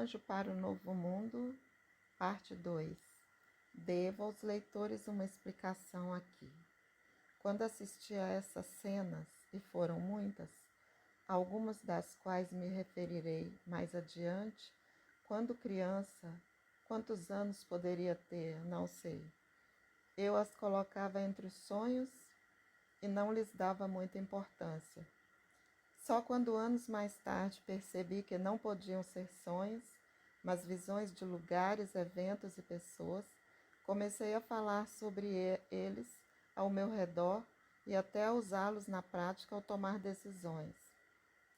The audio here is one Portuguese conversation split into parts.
Anjo para o Novo Mundo, parte 2. Devo aos leitores uma explicação aqui. Quando assisti a essas cenas, e foram muitas, algumas das quais me referirei mais adiante, quando criança, quantos anos poderia ter, não sei. Eu as colocava entre os sonhos e não lhes dava muita importância. Só quando anos mais tarde percebi que não podiam ser sonhos, mas visões de lugares, eventos e pessoas, comecei a falar sobre eles ao meu redor e até a usá-los na prática ao tomar decisões,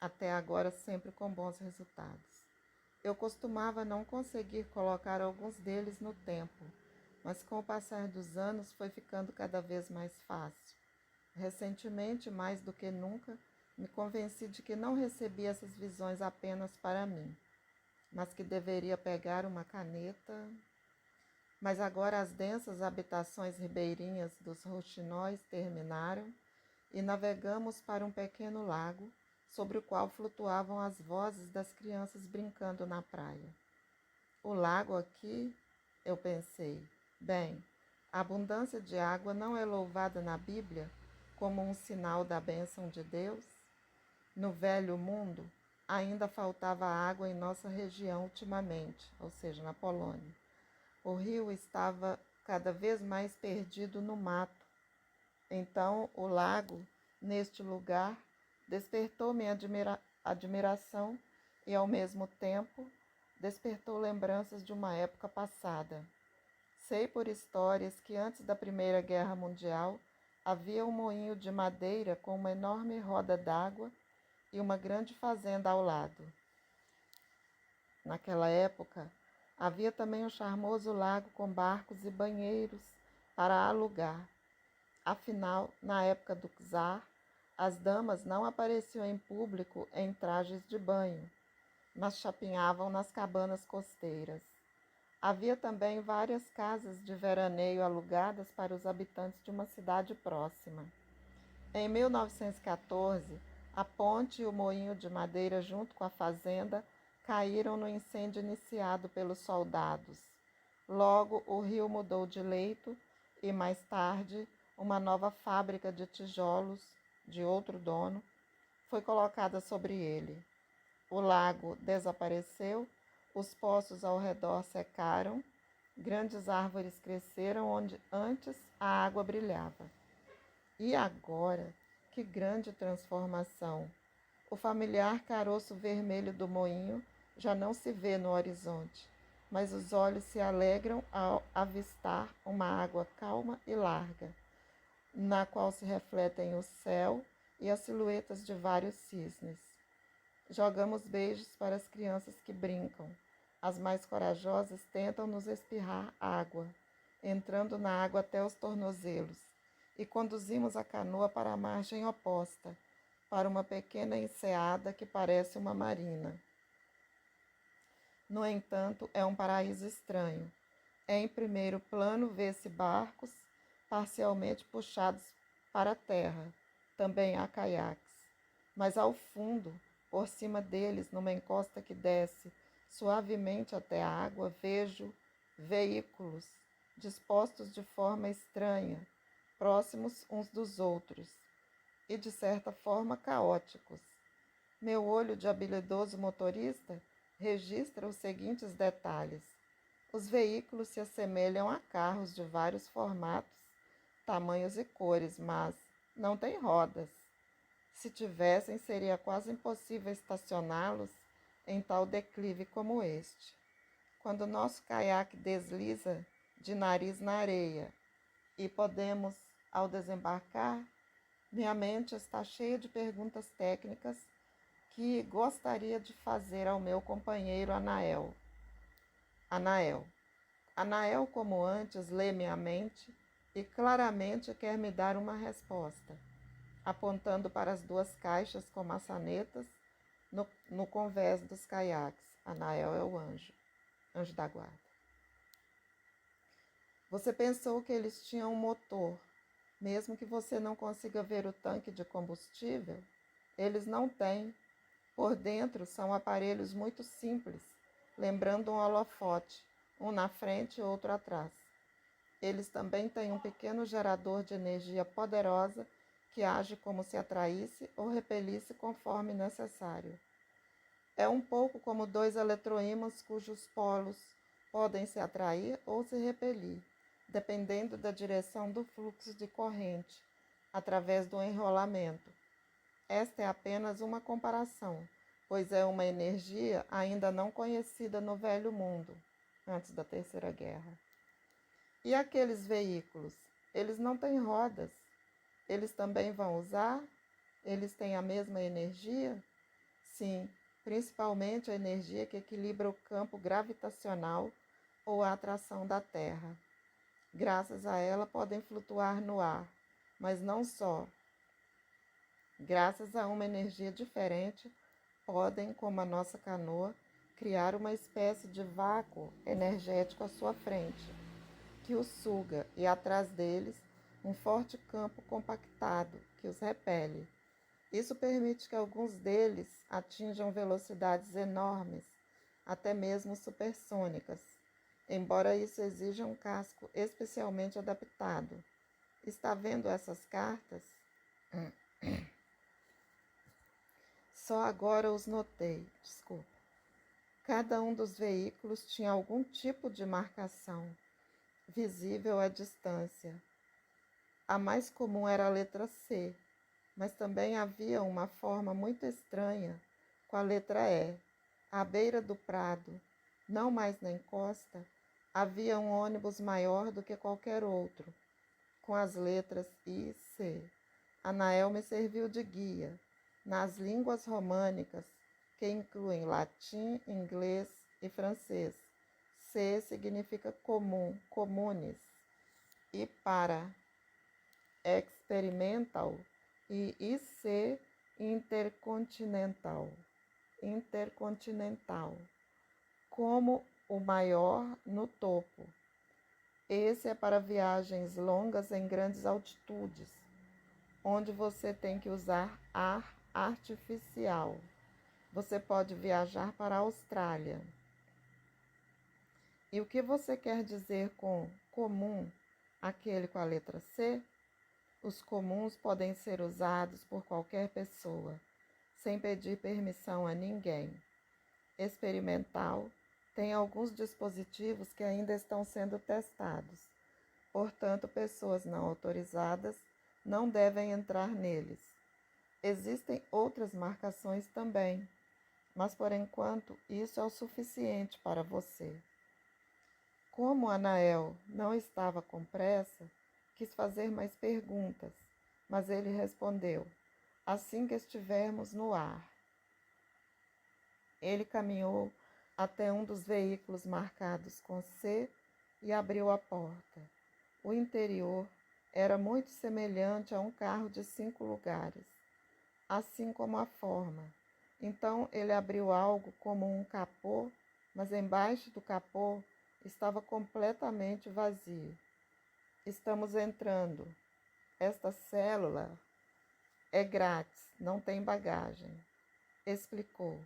até agora sempre com bons resultados. Eu costumava não conseguir colocar alguns deles no tempo, mas com o passar dos anos foi ficando cada vez mais fácil. Recentemente, mais do que nunca, me convenci de que não recebia essas visões apenas para mim, mas que deveria pegar uma caneta. Mas agora as densas habitações ribeirinhas dos rouxinóis terminaram e navegamos para um pequeno lago, sobre o qual flutuavam as vozes das crianças brincando na praia. O lago aqui, eu pensei, bem, a abundância de água não é louvada na Bíblia como um sinal da bênção de Deus? No velho mundo, ainda faltava água em nossa região ultimamente, ou seja, na Polônia. O rio estava cada vez mais perdido no mato. Então, o lago, neste lugar, despertou minha admiração e, ao mesmo tempo, despertou lembranças de uma época passada. Sei por histórias que antes da Primeira Guerra Mundial havia um moinho de madeira com uma enorme roda d'água e uma grande fazenda ao lado. Naquela época, havia também um charmoso lago com barcos e banheiros para alugar. Afinal, na época do czar, as damas não apareciam em público em trajes de banho, mas chapinhavam nas cabanas costeiras. Havia também várias casas de veraneio alugadas para os habitantes de uma cidade próxima. Em 1914, a ponte e o moinho de madeira junto com a fazenda caíram no incêndio iniciado pelos soldados. Logo, o rio mudou de leito e, mais tarde, uma nova fábrica de tijolos, de outro dono, foi colocada sobre ele. O lago desapareceu, os poços ao redor secaram, grandes árvores cresceram onde antes a água brilhava. E agora, que grande transformação! O familiar caroço vermelho do moinho já não se vê no horizonte, mas os olhos se alegram ao avistar uma água calma e larga, na qual se refletem o céu e as silhuetas de vários cisnes. Jogamos beijos para as crianças que brincam. As mais corajosas tentam nos espirrar água, entrando na água até os tornozelos, e conduzimos a canoa para a margem oposta, para uma pequena enseada que parece uma marina. No entanto, é um paraíso estranho. Em primeiro plano vê-se barcos parcialmente puxados para a terra. Também há caiaques. Mas ao fundo, por cima deles, numa encosta que desce suavemente até a água, vejo veículos dispostos de forma estranha, próximos uns dos outros e, de certa forma, caóticos. Meu olho de habilidoso motorista registra os seguintes detalhes. Os veículos se assemelham a carros de vários formatos, tamanhos e cores, mas não têm rodas. Se tivessem, seria quase impossível estacioná-los em tal declive como este. Quando nosso caiaque desliza de nariz na areia e podemos, ao desembarcar, minha mente está cheia de perguntas técnicas que gostaria de fazer ao meu companheiro Anael. Anael, como antes, lê minha mente e claramente quer me dar uma resposta, apontando para as duas caixas com maçanetas no convés dos caiaques. Anael é o anjo da guarda. Você pensou que eles tinham um motor, mesmo que você não consiga ver o tanque de combustível? Eles não têm. Por dentro são aparelhos muito simples, lembrando um holofote, um na frente e outro atrás. Eles também têm um pequeno gerador de energia poderosa que age como se atraísse ou repelisse conforme necessário. É um pouco como dois eletroímãs cujos polos podem se atrair ou se repelir, dependendo da direção do fluxo de corrente, através do enrolamento. Esta é apenas uma comparação, pois é uma energia ainda não conhecida no Velho Mundo, antes da Terceira Guerra. E aqueles veículos? Eles não têm rodas. Eles também vão usar? Eles têm a mesma energia? Sim, principalmente a energia que equilibra o campo gravitacional ou a atração da Terra. Graças a ela podem flutuar no ar, mas não só. Graças a uma energia diferente, podem, como a nossa canoa, criar uma espécie de vácuo energético à sua frente, que os suga, e atrás deles um forte campo compactado que os repele. Isso permite que alguns deles atinjam velocidades enormes, até mesmo supersônicas, embora isso exija um casco especialmente adaptado. Está vendo essas cartas? Só agora os notei, desculpa. Cada um dos veículos tinha algum tipo de marcação, visível à distância. A mais comum era a letra C, mas também havia uma forma muito estranha com a letra E. À beira do prado, não mais na encosta, havia um ônibus maior do que qualquer outro, com as letras I e C. Anael me serviu de guia. Nas línguas românicas, que incluem latim, inglês e francês, C significa comum, comunes, e para experimental, e IC intercontinental, como o maior no topo. Esse é para viagens longas em grandes altitudes, onde você tem que usar ar artificial. Você pode viajar para a Austrália. E o que você quer dizer com comum, aquele com a letra C? Os comuns podem ser usados por qualquer pessoa, sem pedir permissão a ninguém. Experimental tem alguns dispositivos que ainda estão sendo testados. Portanto, pessoas não autorizadas não devem entrar neles. Existem outras marcações também, mas por enquanto isso é o suficiente para você. Como Anael não estava com pressa, quis fazer mais perguntas, mas ele respondeu: assim que estivermos no ar. Ele caminhou até um dos veículos marcados com C e abriu a porta. O interior era muito semelhante a um carro de 5 lugares, assim como a forma. Então ele abriu algo como um capô, mas embaixo do capô estava completamente vazio. Estamos entrando. Esta célula é grátis, não tem bagagem, explicou.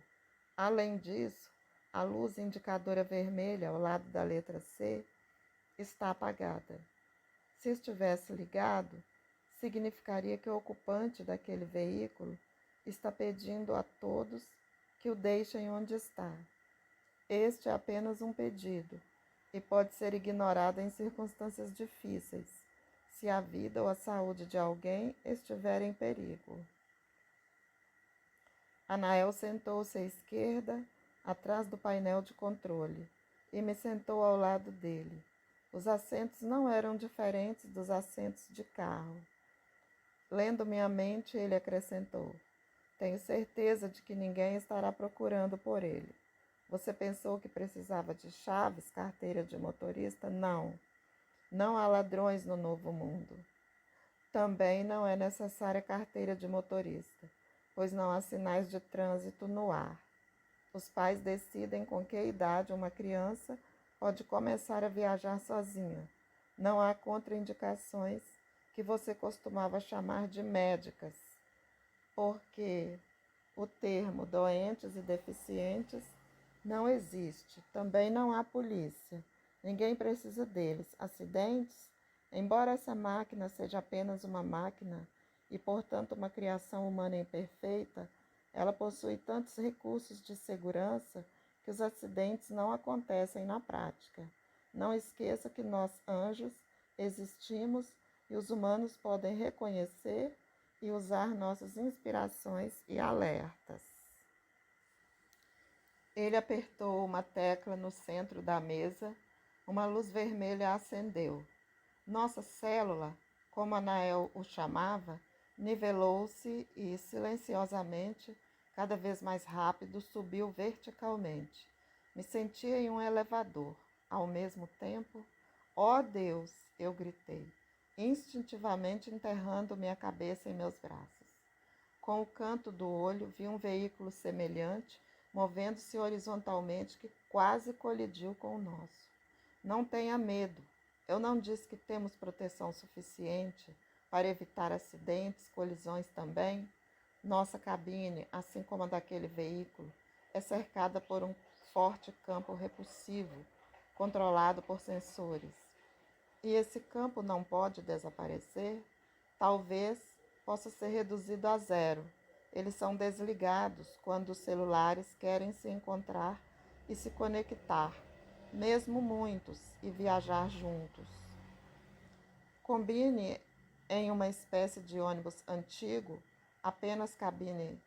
Além disso, a luz indicadora vermelha ao lado da letra C está apagada. Se estivesse ligado, significaria que o ocupante daquele veículo está pedindo a todos que o deixem onde está. Este é apenas um pedido e pode ser ignorado em circunstâncias difíceis, se a vida ou a saúde de alguém estiver em perigo. Anael sentou-se à esquerda, atrás do painel de controle, e me sentou ao lado dele. Os assentos não eram diferentes dos assentos de carro. Lendo minha mente, ele acrescentou: tenho certeza de que ninguém estará procurando por ele. Você pensou que precisava de chaves, carteira de motorista? Não. Não há ladrões no Novo Mundo. Também não é necessária carteira de motorista, pois não há sinais de trânsito no ar. Os pais decidem com que idade uma criança pode começar a viajar sozinha. Não há contraindicações que você costumava chamar de médicas, porque o termo doentes e deficientes Não existe. Também não há polícia. Ninguém precisa deles. Acidentes? Embora essa máquina seja apenas uma máquina e, portanto, uma criação humana imperfeita, ela possui tantos recursos de segurança que os acidentes não acontecem na prática. Não esqueça que nós, anjos, existimos e os humanos podem reconhecer e usar nossas inspirações e alertas. Ele apertou uma tecla no centro da mesa. Uma luz vermelha acendeu. Nossa célula, como Anael o chamava, nivelou-se e, silenciosamente, cada vez mais rápido, subiu verticalmente. Me sentia em um elevador. Ao mesmo tempo, ó Deus, eu gritei, instintivamente enterrando minha cabeça em meus braços. Com o canto do olho, vi um veículo semelhante, movendo-se horizontalmente, que quase colidiu com o nosso. Não tenha medo. Eu não disse que temos proteção suficiente para evitar acidentes, colisões também? Nossa cabine, assim como a daquele veículo, é cercada por um forte campo repulsivo, controlado por sensores. E esse campo não pode desaparecer? Talvez possa ser reduzido a zero. Eles são desligados quando os celulares querem se encontrar e se conectar, mesmo muitos, e viajar juntos. Combine em uma espécie de ônibus antigo, apenas cabine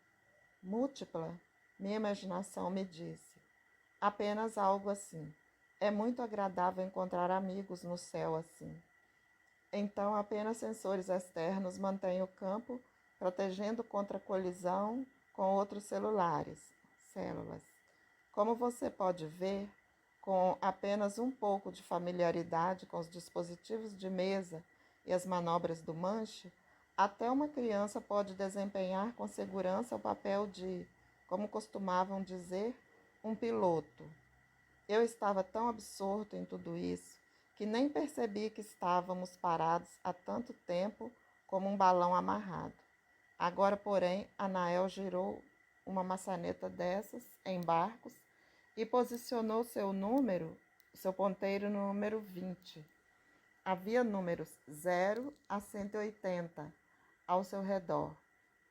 múltipla, minha imaginação me disse. Apenas algo assim. É muito agradável encontrar amigos no céu assim. Então, apenas sensores externos mantêm o campo, protegendo contra colisão com outros células. Como você pode ver, com apenas um pouco de familiaridade com os dispositivos de mesa e as manobras do manche, até uma criança pode desempenhar com segurança o papel de, como costumavam dizer, um piloto. Eu estava tão absorto em tudo isso que nem percebi que estávamos parados há tanto tempo como um balão amarrado. Agora, porém, Anael girou uma maçaneta dessas em barcos e posicionou seu ponteiro no número 20. Havia números 0 a 180 ao seu redor.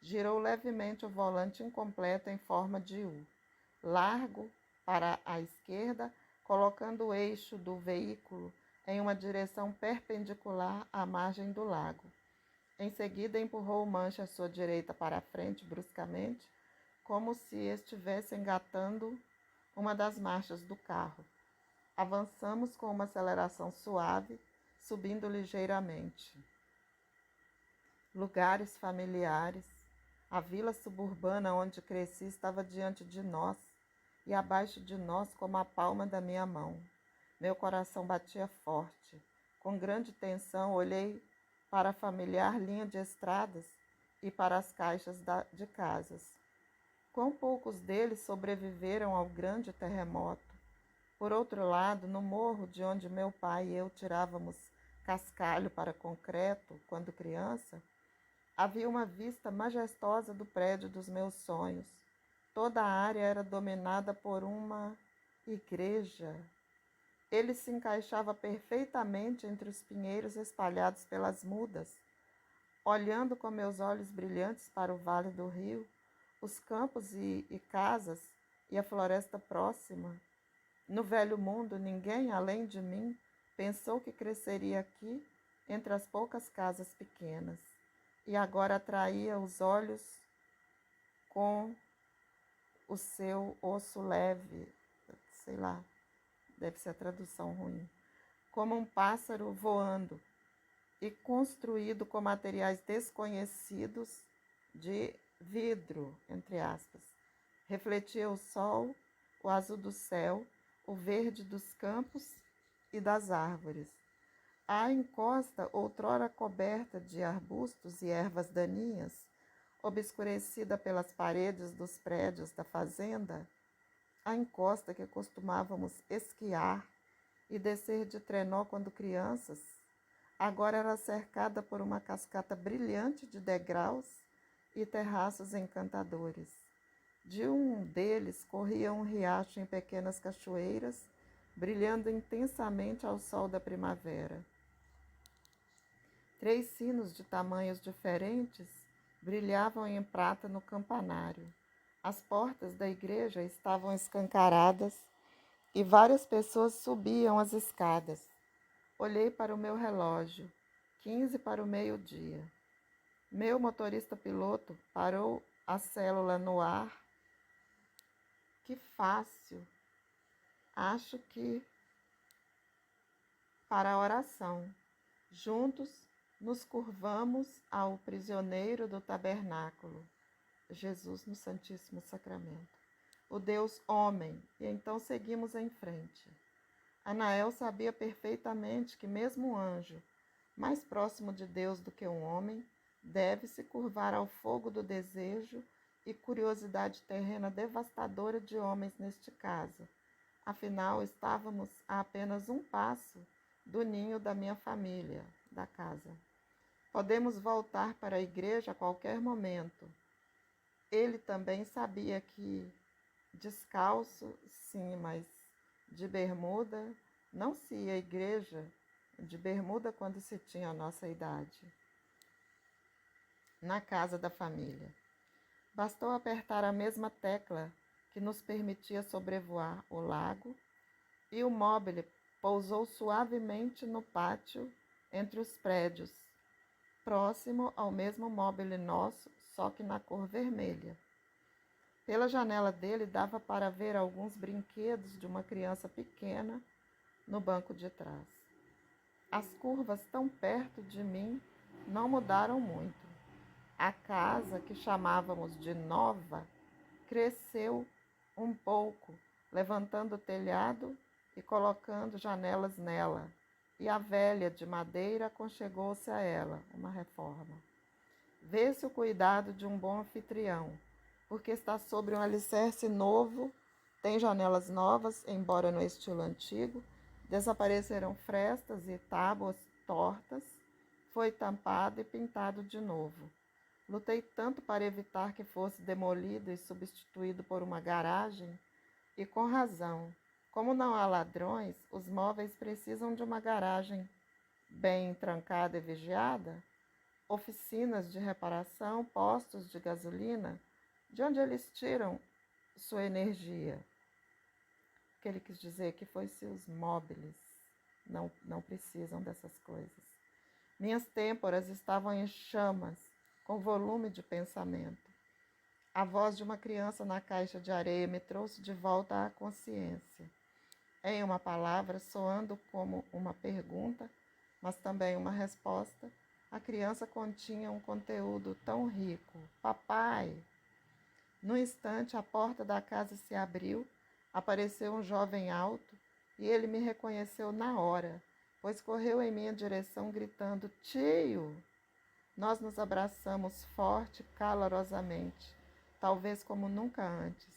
Girou levemente o volante incompleto em forma de U, largo para a esquerda, colocando o eixo do veículo em uma direção perpendicular à margem do lago. Em seguida, empurrou o manche à sua direita para a frente bruscamente, como se estivesse engatando uma das marchas do carro. Avançamos com uma aceleração suave, subindo ligeiramente. Lugares familiares. A vila suburbana onde cresci estava diante de nós e abaixo de nós como a palma da minha mão. Meu coração batia forte. Com grande tensão, olhei para a familiar linha de estradas e para as caixas de casas. Quão poucos deles sobreviveram ao grande terremoto. Por outro lado, no morro de onde meu pai e eu tirávamos cascalho para concreto quando criança, havia uma vista majestosa do prédio dos meus sonhos. Toda a área era dominada por uma igreja. Ele se encaixava perfeitamente entre os pinheiros espalhados pelas mudas. Olhando com meus olhos brilhantes para o vale do rio, os campos e casas e a floresta próxima, no velho mundo, ninguém, além de mim, pensou que cresceria aqui, entre as poucas casas pequenas, e agora atraía os olhos com o seu osso leve, sei lá, deve ser a tradução ruim, como um pássaro voando e construído com materiais desconhecidos de vidro, entre aspas. Refletia o sol, o azul do céu, o verde dos campos e das árvores. A encosta, outrora coberta de arbustos e ervas daninhas, obscurecida pelas paredes dos prédios da fazenda, a encosta que costumávamos esquiar e descer de trenó quando crianças, agora era cercada por uma cascata brilhante de degraus e terraços encantadores. De um deles corria um riacho em pequenas cachoeiras, brilhando intensamente ao sol da primavera. 3 sinos de tamanhos diferentes brilhavam em prata no campanário. As portas da igreja estavam escancaradas e várias pessoas subiam as escadas. Olhei para o meu relógio, 15 para o meio-dia. Meu motorista piloto parou a célula no ar. Que fácil! Acho que para a oração. Juntos nos curvamos ao prisioneiro do tabernáculo, Jesus no Santíssimo Sacramento, o Deus homem, e então seguimos em frente. Anael sabia perfeitamente que mesmo um anjo, mais próximo de Deus do que um homem, deve se curvar ao fogo do desejo e curiosidade terrena devastadora de homens neste caso. Afinal, estávamos a apenas um passo do ninho da minha família, da casa. Podemos voltar para a igreja a qualquer momento. Ele também sabia que, descalço, sim, mas de bermuda, não se ia à igreja de bermuda quando se tinha a nossa idade. Na casa da família. Bastou apertar a mesma tecla que nos permitia sobrevoar o lago e o móvel pousou suavemente no pátio entre os prédios, próximo ao mesmo móvel nosso, só que na cor vermelha. Pela janela dele dava para ver alguns brinquedos de uma criança pequena no banco de trás. As curvas tão perto de mim não mudaram muito. A casa, que chamávamos de nova, cresceu um pouco, levantando o telhado e colocando janelas nela. E a velha de madeira aconchegou-se a ela, uma reforma. Vê-se o cuidado de um bom anfitrião, porque está sobre um alicerce novo, tem janelas novas, embora no estilo antigo, desapareceram frestas e tábuas tortas, foi tampado e pintado de novo. Lutei tanto para evitar que fosse demolido e substituído por uma garagem, e com razão. Como não há ladrões, os móveis precisam de uma garagem bem trancada e vigiada, oficinas de reparação, postos de gasolina, de onde eles tiram sua energia. O que ele quis dizer que foi seus móveis não precisam dessas coisas. Minhas têmporas estavam em chamas, com volume de pensamento. A voz de uma criança na caixa de areia me trouxe de volta à consciência. Em uma palavra, soando como uma pergunta, mas também uma resposta, a criança continha um conteúdo tão rico. Papai! No instante, a porta da casa se abriu, apareceu um jovem alto e ele me reconheceu na hora, pois correu em minha direção gritando: Tio! Nós nos abraçamos forte, calorosamente, talvez como nunca antes.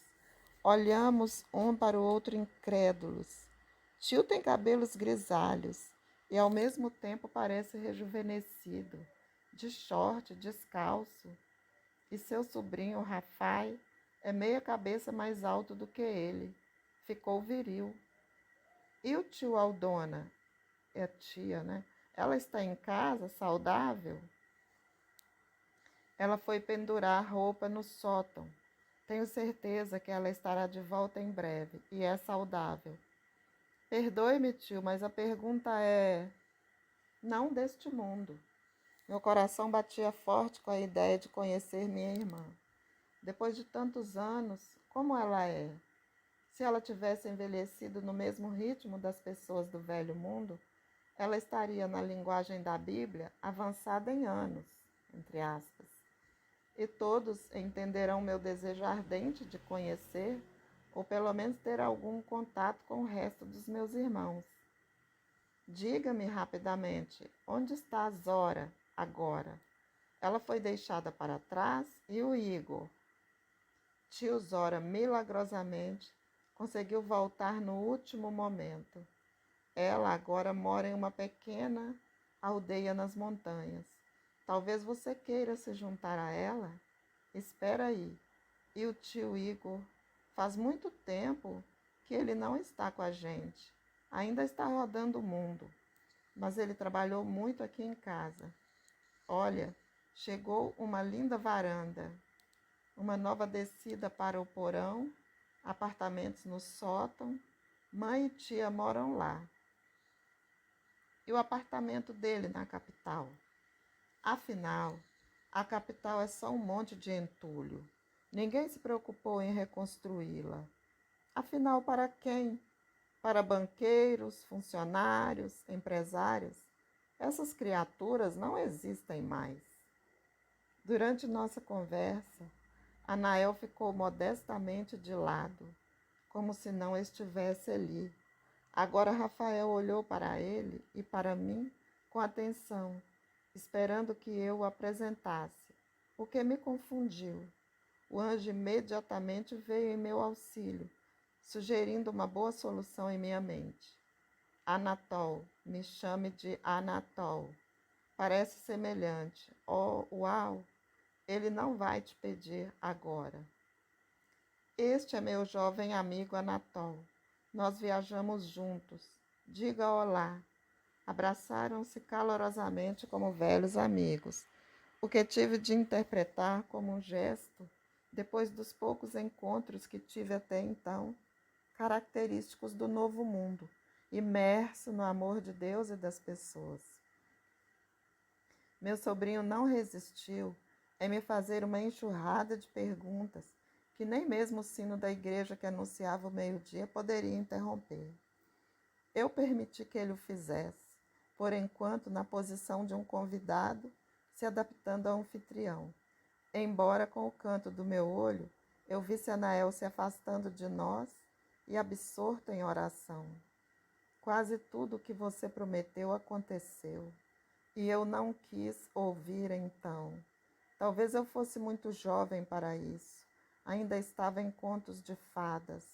Olhamos um para o outro incrédulos. Tio tem cabelos grisalhos e ao mesmo tempo parece rejuvenescido, de short, descalço. E seu sobrinho, Rafai, é meia cabeça mais alto do que ele. Ficou viril. E o tio Aldona? É tia, né? Ela está em casa, saudável? Ela foi pendurar roupa no sótão. Tenho certeza que ela estará de volta em breve e é saudável. Perdoe-me, tio, mas a pergunta é: não deste mundo. Meu coração batia forte com a ideia de conhecer minha irmã. Depois de tantos anos, como ela é? Se ela tivesse envelhecido no mesmo ritmo das pessoas do velho mundo, ela estaria, na linguagem da Bíblia, avançada em anos, entre aspas. E todos entenderão meu desejo ardente de conhecer, ou pelo menos ter algum contato com o resto dos meus irmãos. Diga-me rapidamente, onde está a Zora agora? Ela foi deixada para trás e o Igor? Tio Zora, milagrosamente, conseguiu voltar no último momento. Ela agora mora em uma pequena aldeia nas montanhas. Talvez você queira se juntar a ela? Espera aí. E o tio Igor, faz muito tempo que ele não está com a gente. Ainda está rodando o mundo, mas ele trabalhou muito aqui em casa. Olha, chegou uma linda varanda, uma nova descida para o porão, apartamentos no sótão. Mãe e tia moram lá. E o apartamento dele na capital. Afinal, a capital é só um monte de entulho. Ninguém se preocupou em reconstruí-la. Afinal, para quem? Para banqueiros, funcionários, empresários? Essas criaturas não existem mais. Durante nossa conversa, Anael ficou modestamente de lado, como se não estivesse ali. Agora Rafael olhou para ele e para mim com atenção, esperando que eu o apresentasse, o que me confundiu. O anjo imediatamente veio em meu auxílio, sugerindo uma boa solução em minha mente. Anatol, me chame de Anatol. Parece semelhante. Oh, uau! Ele não vai te pedir agora. Este é meu jovem amigo Anatol. Nós viajamos juntos. Diga olá. Abraçaram-se calorosamente como velhos amigos, o que tive de interpretar como um gesto, depois dos poucos encontros que tive até então, característicos do novo mundo, imerso no amor de Deus e das pessoas. Meu sobrinho não resistiu em me fazer uma enxurrada de perguntas que nem mesmo o sino da igreja que anunciava o meio-dia poderia interromper. Eu permiti que ele o fizesse, por enquanto na posição de um convidado, se adaptando ao anfitrião. Embora com o canto do meu olho eu visse Anael se afastando de nós e absorto em oração. Quase tudo o que você prometeu aconteceu, e eu não quis ouvir então. Talvez eu fosse muito jovem para isso. Ainda estava em contos de fadas.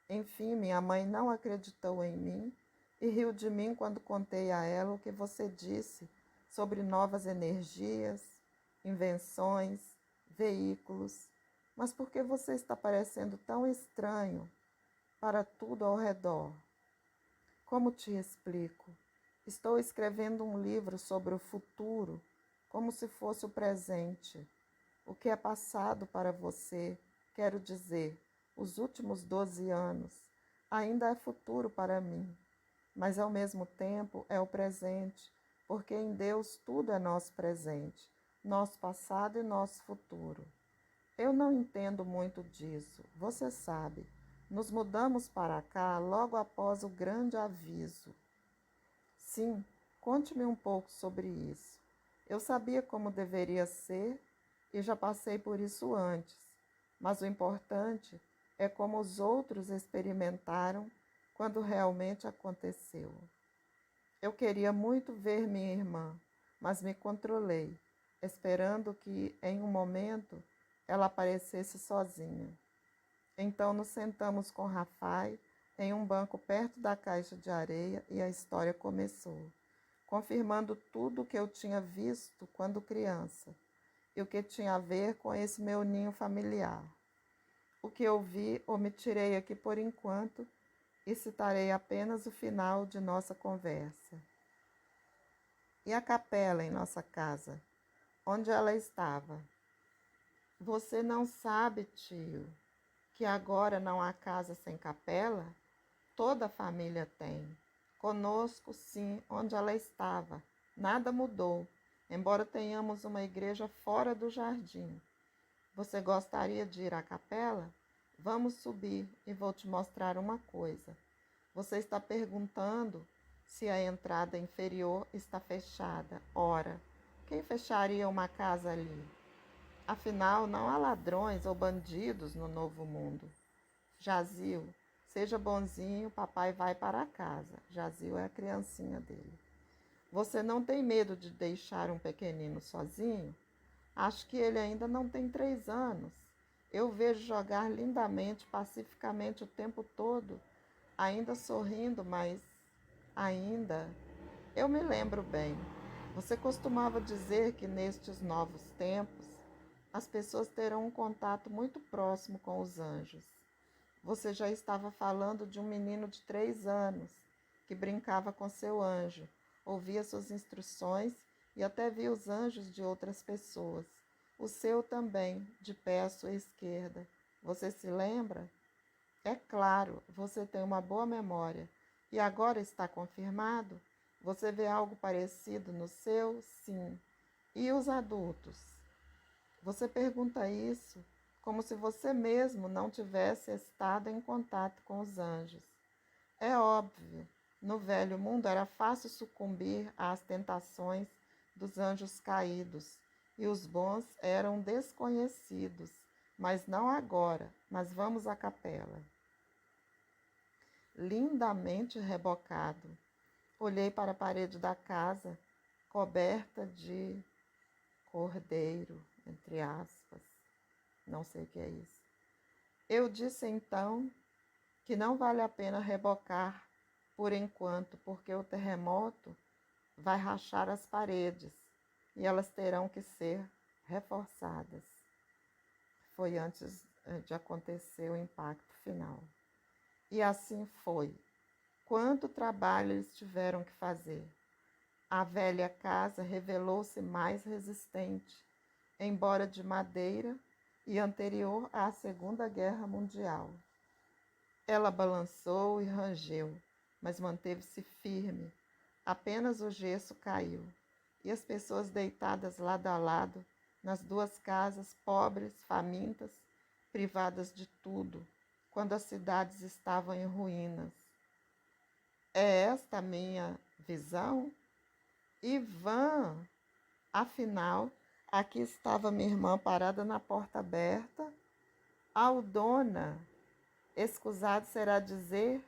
Enfim, minha mãe não acreditou em mim e riu de mim quando contei a ela o que você disse sobre novas energias, invenções, veículos. Mas por que você está parecendo tão estranho para tudo ao redor? Como te explico? Estou escrevendo um livro sobre o futuro, como se fosse o presente. O que é passado para você, quero dizer, os últimos 12 anos, ainda é futuro para mim. Mas ao mesmo tempo é o presente, porque em Deus tudo é nosso presente, nosso passado e nosso futuro. Eu não entendo muito disso, você sabe. Nos mudamos para cá logo após o grande aviso. Sim, conte-me um pouco sobre isso. Eu sabia como deveria ser e já passei por isso antes, mas o importante é como os outros experimentaram quando realmente aconteceu. Eu queria muito ver minha irmã, mas me controlei, esperando que, em um momento, ela aparecesse sozinha. Então nos sentamos com Rafael em um banco perto da caixa de areia e a história começou, confirmando tudo o que eu tinha visto quando criança e o que tinha a ver com esse meu ninho familiar. O que eu vi, omitirei aqui por enquanto e citarei apenas o final de nossa conversa. E a capela em nossa casa? Onde ela estava? Você não sabe, tio, que agora não há casa sem capela? Toda a família tem. Conosco, sim, onde ela estava. Nada mudou, embora tenhamos uma igreja fora do jardim. Você gostaria de ir à capela? Vamos subir e vou te mostrar uma coisa. Você está perguntando se a entrada inferior está fechada. Ora, quem fecharia uma casa ali? Afinal, não há ladrões ou bandidos no novo mundo. Jazil, seja bonzinho, papai vai para casa. Jazil é a criancinha dele. Você não tem medo de deixar um pequenino sozinho? Acho que ele ainda não tem 3 anos. Eu vejo jogar lindamente, pacificamente o tempo todo, ainda sorrindo, mas ainda... Eu me lembro bem. Você costumava dizer que nestes novos tempos as pessoas terão um contato muito próximo com os anjos. Você já estava falando de um menino de 3 anos que brincava com seu anjo, ouvia suas instruções e até via os anjos de outras pessoas. O seu também, de pé à sua esquerda. Você se lembra? É claro, você tem uma boa memória. E agora está confirmado? Você vê algo parecido no seu? Sim. E os adultos? Você pergunta isso como se você mesmo não tivesse estado em contato com os anjos. É óbvio, no velho mundo era fácil sucumbir às tentações dos anjos caídos, e os bons eram desconhecidos, mas não agora. Mas vamos à capela. Lindamente rebocado. Olhei para a parede da casa, coberta de cordeiro, entre aspas. Não sei o que é isso. Eu disse então que não vale a pena rebocar por enquanto, porque o terremoto vai rachar as paredes e elas terão que ser reforçadas. Foi antes de acontecer o impacto final. E assim foi. Quanto trabalho eles tiveram que fazer. A velha casa revelou-se mais resistente, embora de madeira e anterior à Segunda Guerra Mundial. Ela balançou e rangeu, mas manteve-se firme. Apenas o gesso caiu, e as pessoas deitadas lado a lado, nas duas casas, pobres, famintas, privadas de tudo, quando as cidades estavam em ruínas. É esta a minha visão? Ivan, afinal, aqui estava minha irmã parada na porta aberta. Aldona, escusado será dizer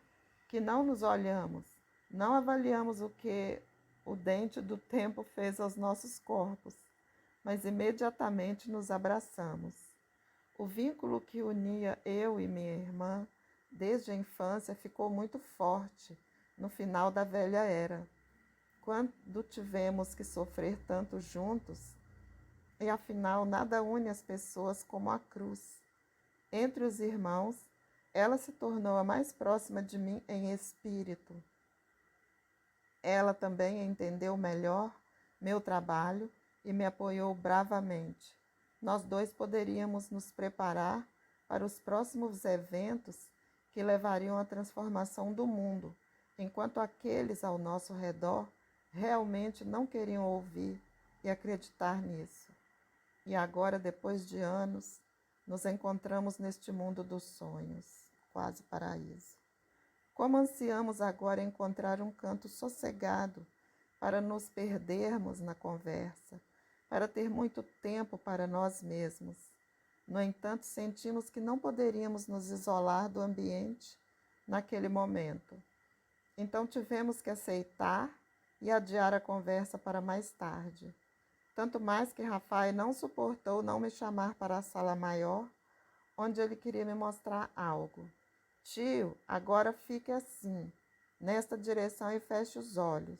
que não nos olhamos, não avaliamos o que o dente do tempo fez aos nossos corpos, mas imediatamente nos abraçamos. O vínculo que unia eu e minha irmã desde a infância ficou muito forte no final da velha era, quando tivemos que sofrer tanto juntos, e afinal nada une as pessoas como a cruz. Entre os irmãos, ela se tornou a mais próxima de mim em espírito. Ela também entendeu melhor meu trabalho e me apoiou bravamente. Nós dois poderíamos nos preparar para os próximos eventos que levariam à transformação do mundo, enquanto aqueles ao nosso redor realmente não queriam ouvir e acreditar nisso. E agora, depois de anos, nos encontramos neste mundo dos sonhos, quase paraíso. Como ansiamos agora encontrar um canto sossegado para nos perdermos na conversa, para ter muito tempo para nós mesmos. No entanto, sentimos que não poderíamos nos isolar do ambiente naquele momento. Então tivemos que aceitar e adiar a conversa para mais tarde. Tanto mais que Rafael não suportou não me chamar para a sala maior, onde ele queria me mostrar algo. Tio, agora fique assim, nesta direção e feche os olhos.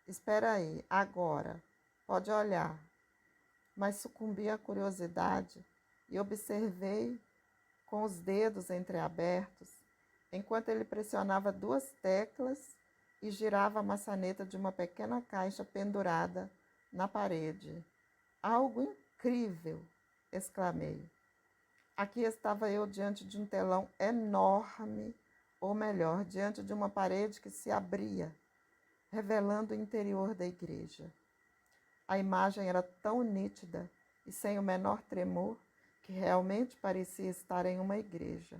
Espera aí, agora. Pode olhar. Mas sucumbi à curiosidade e observei com os dedos entreabertos, enquanto ele pressionava 2 teclas e girava a maçaneta de uma pequena caixa pendurada na parede. Algo incrível! Exclamei. Aqui estava eu diante de um telão enorme, ou melhor, diante de uma parede que se abria, revelando o interior da igreja. A imagem era tão nítida e sem o menor tremor que realmente parecia estar em uma igreja.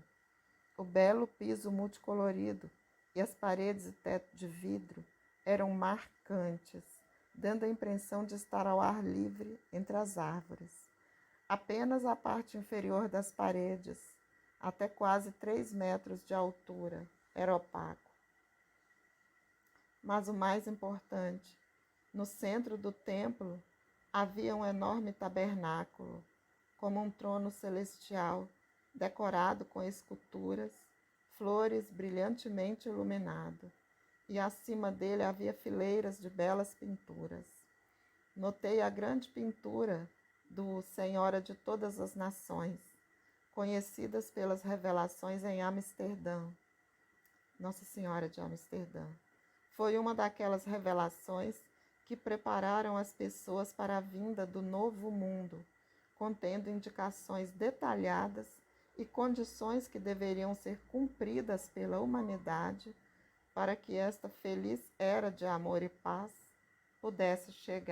O belo piso multicolorido e as paredes e teto de vidro eram marcantes, dando a impressão de estar ao ar livre entre as árvores. Apenas a parte inferior das paredes, até quase 3 metros de altura, era opaco. Mas o mais importante, no centro do templo havia um enorme tabernáculo, como um trono celestial, decorado com esculturas, flores brilhantemente iluminado, e acima dele havia fileiras de belas pinturas. Notei a grande pintura do Senhora de Todas as Nações, conhecidas pelas revelações em Amsterdã, Nossa Senhora de Amsterdã. Foi uma daquelas revelações que prepararam as pessoas para a vinda do novo mundo, contendo indicações detalhadas e condições que deveriam ser cumpridas pela humanidade para que esta feliz era de amor e paz pudesse chegar.